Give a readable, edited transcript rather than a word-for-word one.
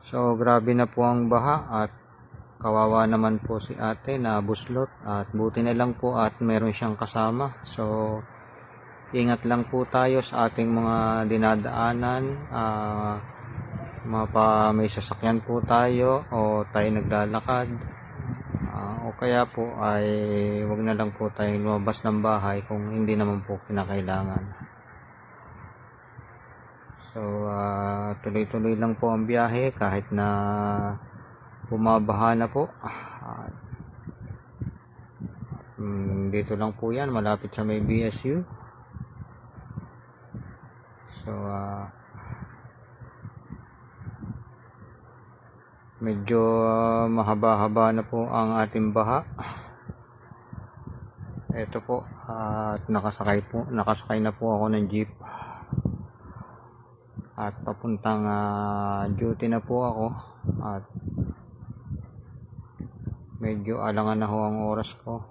So grabe na po ang baha at kawawa naman po si ate na buslot, at buti na lang po at meron siyang kasama. So ingat lang po tayo sa ating mga dinadaanan. May sasakyan po tayo o tayo naglalakad, o kaya po ay wag na lang po tayong lumabas ng bahay kung hindi naman po kinakailangan. So tuloy-tuloy lang po ang biyahe kahit na bumabaha na po. Dito lang po yan, malapit sa may BSU. So medyo mahaba-haba na po ang ating baha. Ito po, at nakasakay na po ako ng jeep at papuntang duty na po ako, at medyo alangan na ho ang oras ko.